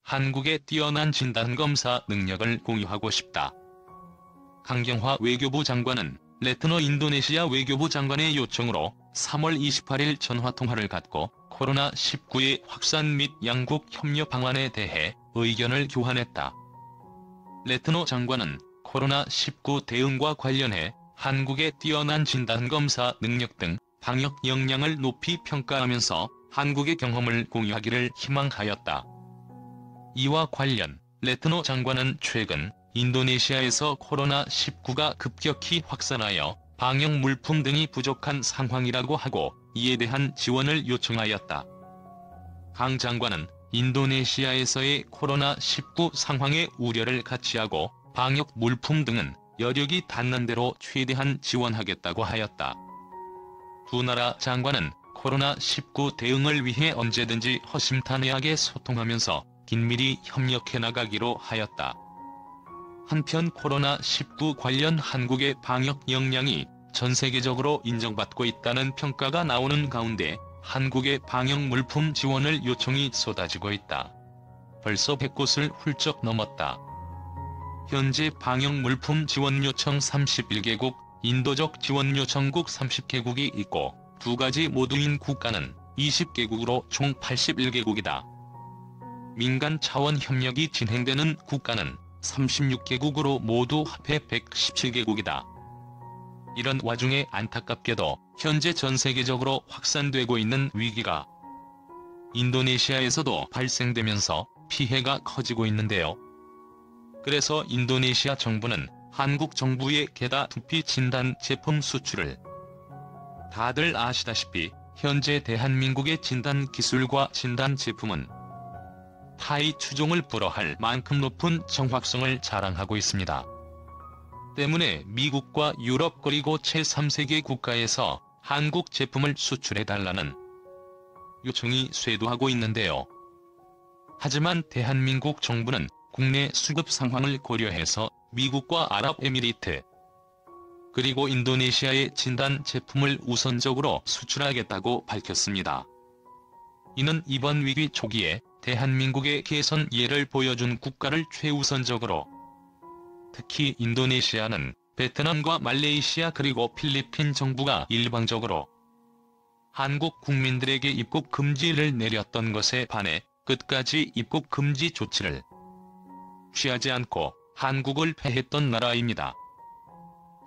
한국의 뛰어난 진단검사 능력을 공유하고 싶다. 강경화 외교부 장관은 레트너 인도네시아 외교부 장관의 요청으로 3월 28일 전화통화를 갖고 코로나19의 확산 및 양국 협력 방안에 대해 의견을 교환했다. 레트너 장관은 코로나19 대응과 관련해 한국의 뛰어난 진단검사 능력 등 방역 역량을 높이 평가하면서 한국의 경험을 공유하기를 희망하였다. 이와 관련 레트너 장관은 최근 인도네시아에서 코로나19가 급격히 확산하여 방역 물품 등이 부족한 상황이라고 하고 이에 대한 지원을 요청하였다. 강 장관은 인도네시아에서의 코로나19 상황에 우려를 같이하고 방역 물품 등은 여력이 닿는 대로 최대한 지원하겠다고 하였다. 두 나라 장관은 코로나19 대응을 위해 언제든지 허심탄회하게 소통하면서 긴밀히 협력해 나가기로 하였다. 한편 코로나19 관련 한국의 방역 역량이 전 세계적으로 인정받고 있다는 평가가 나오는 가운데 한국의 방역 물품 지원을 요청이 쏟아지고 있다. 벌써 100곳을 훌쩍 넘었다. 현재 방역 물품 지원 요청 31개국, 인도적 지원 요청국 30개국이 있고 두 가지 모두인 국가는 20개국으로 총 81개국이다. 민간 차원 협력이 진행되는 국가는 36개국으로 모두 합해 117개국이다. 이런 와중에 안타깝게도 현재 전 세계적으로 확산되고 있는 위기가 인도네시아에서도 발생되면서 피해가 커지고 있는데요. 그래서 인도네시아 정부는 한국 정부의 게다 두피 진단 제품 수출을 다들 아시다시피 현재 대한민국의 진단 기술과 진단 제품은 타이 추종을 불허할 만큼 높은 정확성을 자랑하고 있습니다. 때문에 미국과 유럽 그리고 제3세계 국가에서 한국 제품을 수출해달라는 요청이 쇄도하고 있는데요. 하지만 대한민국 정부는 국내 수급 상황을 고려해서 미국과 아랍에미리트 그리고 인도네시아의 진단 제품을 우선적으로 수출하겠다고 밝혔습니다. 이는 이번 위기 초기에 대한민국의 개선 예를 보여준 국가를 최우선적으로, 특히 인도네시아는 베트남과 말레이시아 그리고 필리핀 정부가 일방적으로 한국 국민들에게 입국 금지를 내렸던 것에 반해 끝까지 입국 금지 조치를 취하지 않고 한국을 패했던 나라입니다.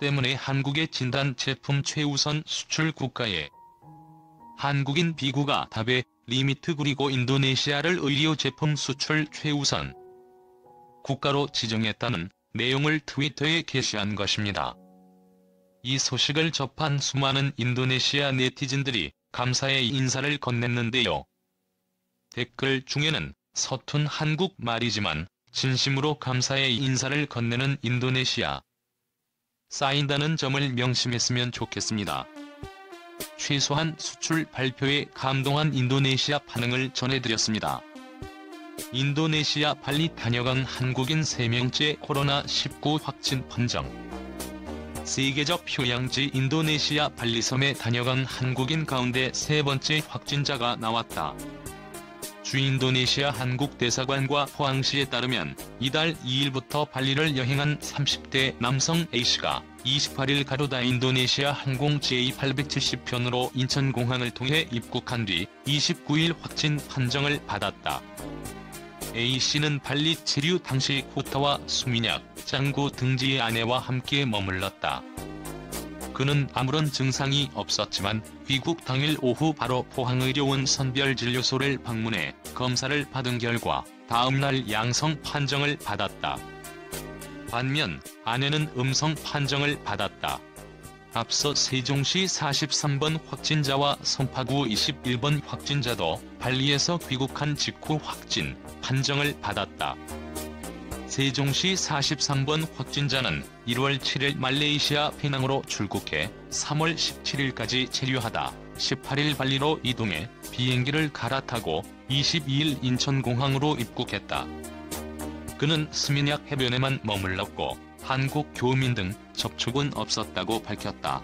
때문에 한국의 진단 제품 최우선 수출 국가에 한국인 비구가 답에 리미트 그리고 인도네시아를 의료 제품 수출 최우선 국가로 지정했다는 내용을 트위터에 게시한 것입니다. 이 소식을 접한 수많은 인도네시아 네티즌들이 감사의 인사를 건넸는데요. 댓글 중에는 서툰 한국말이지만 진심으로 감사의 인사를 건네는 인도네시아 쌓인다는 점을 명심했으면 좋겠습니다. 최소한 수출 발표에 감동한 인도네시아 반응을 전해드렸습니다. 인도네시아 발리 다녀간 한국인 3명째 코로나19 확진 판정. 세계적 휴양지 인도네시아 발리섬에 다녀간 한국인 가운데 3번째 확진자가 나왔다. 주 인도네시아 한국 대사관과 포항시에 따르면 이달 2일부터 발리를 여행한 30대 남성 A씨가 28일 가루다 인도네시아 항공 J870편으로 인천공항을 통해 입국한 뒤 29일 확진 판정을 받았다. A씨는 발리 체류 당시 호타와 수민약, 짱구 등지의 아내와 함께 머물렀다. 그는 아무런 증상이 없었지만 귀국 당일 오후 바로 포항의료원 선별진료소를 방문해 검사를 받은 결과 다음날 양성 판정을 받았다. 반면 아내는 음성 판정을 받았다. 앞서 세종시 43번 확진자와 송파구 21번 확진자도 발리에서 귀국한 직후 확진 판정을 받았다. 세종시 43번 확진자는 1월 7일 말레이시아 페낭으로 출국해 3월 17일까지 체류하다 18일 발리로 이동해 비행기를 갈아타고 22일 인천공항으로 입국했다. 그는 스미냑 해변에만 머물렀고 한국 교민 등 접촉은 없었다고 밝혔다.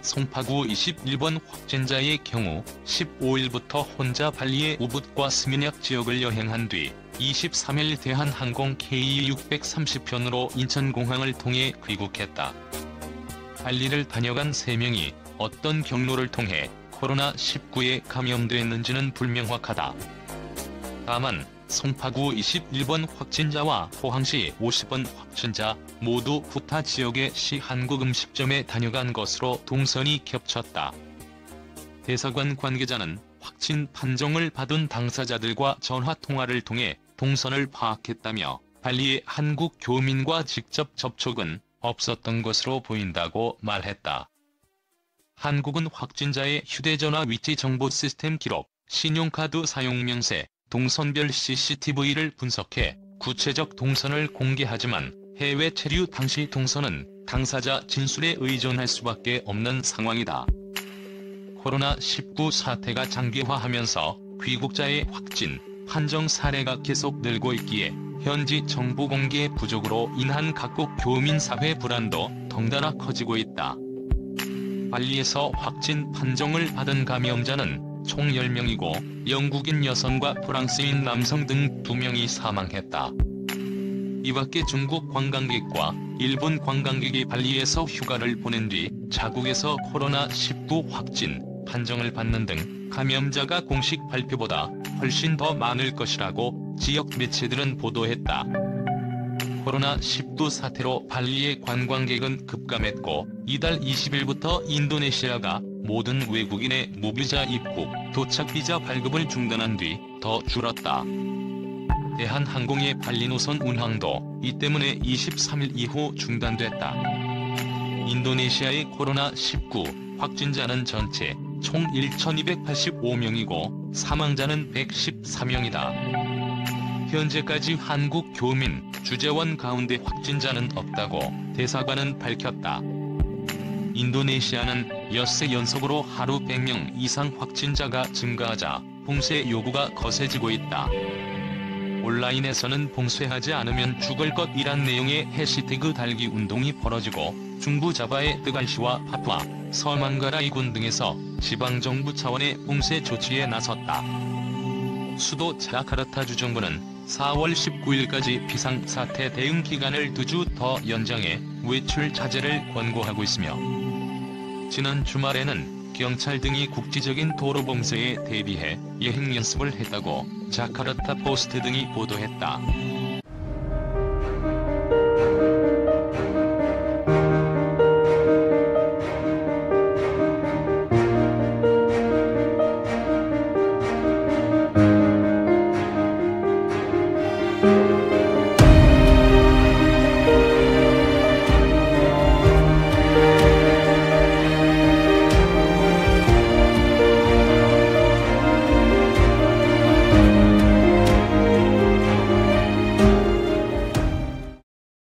송파구 21번 확진자의 경우 15일부터 혼자 발리의 우붓과 스미냑 지역을 여행한 뒤 23일 대한항공 KE630편으로 인천공항을 통해 귀국했다. 발리를 다녀간 3명이 어떤 경로를 통해 코로나19에 감염됐는지는 불명확하다. 다만 송파구 21번 확진자와 포항시 50번 확진자 모두 후타 지역의 시 한국음식점에 다녀간 것으로 동선이 겹쳤다. 대사관 관계자는 확진 판정을 받은 당사자들과 전화통화를 통해 동선을 파악했다며 발리의 한국 교민과 직접 접촉은 없었던 것으로 보인다고 말했다. 한국은 확진자의 휴대전화 위치 정보 시스템 기록, 신용카드 사용 명세, 동선별 CCTV를 분석해 구체적 동선을 공개하지만 해외 체류 당시 동선은 당사자 진술에 의존할 수밖에 없는 상황이다. 코로나19 사태가 장기화하면서 귀국자의 확진, 판정 사례가 계속 늘고 있기에 현지 정보 공개 부족으로 인한 각국 교민 사회 불안도 덩달아 커지고 있다. 발리에서 확진 판정을 받은 감염자는 총 10명이고 영국인 여성과 프랑스인 남성 등 2명이 사망했다. 이밖에 중국 관광객과 일본 관광객이 발리에서 휴가를 보낸 뒤 자국에서 코로나19 확진 판정을 받는 등 감염자가 공식 발표보다 훨씬 더 많을 것이라고 지역 매체들은 보도했다. 코로나19 사태로 발리의 관광객은 급감했고 이달 20일부터 인도네시아가 모든 외국인의 무비자 입국, 도착 비자 발급을 중단한 뒤 더 줄었다. 대한항공의 발리 노선 운항도 이 때문에 23일 이후 중단됐다. 인도네시아의 코로나19 확진자는 전체 총 1,285명이고 사망자는 114명이다. 현재까지 한국 교민, 주재원 가운데 확진자는 없다고 대사관은 밝혔다. 인도네시아는 엿새 연속으로 하루 100명 이상 확진자가 증가하자 봉쇄 요구가 거세지고 있다. 온라인에서는 봉쇄하지 않으면 죽을 것이란 내용의 해시태그 달기 운동이 벌어지고 중부 자바의 뜨갈시와 파푸아, 서망가라이군 등에서 지방정부 차원의 봉쇄 조치에 나섰다. 수도 자카르타 주정부는 4월 19일까지 비상사태 대응 기간을 2주 더 연장해 외출 자제를 권고하고 있으며 지난 주말에는 경찰 등이 국지적인 도로 봉쇄에 대비해 예행 연습을 했다고 자카르타 포스트 등이 보도했다.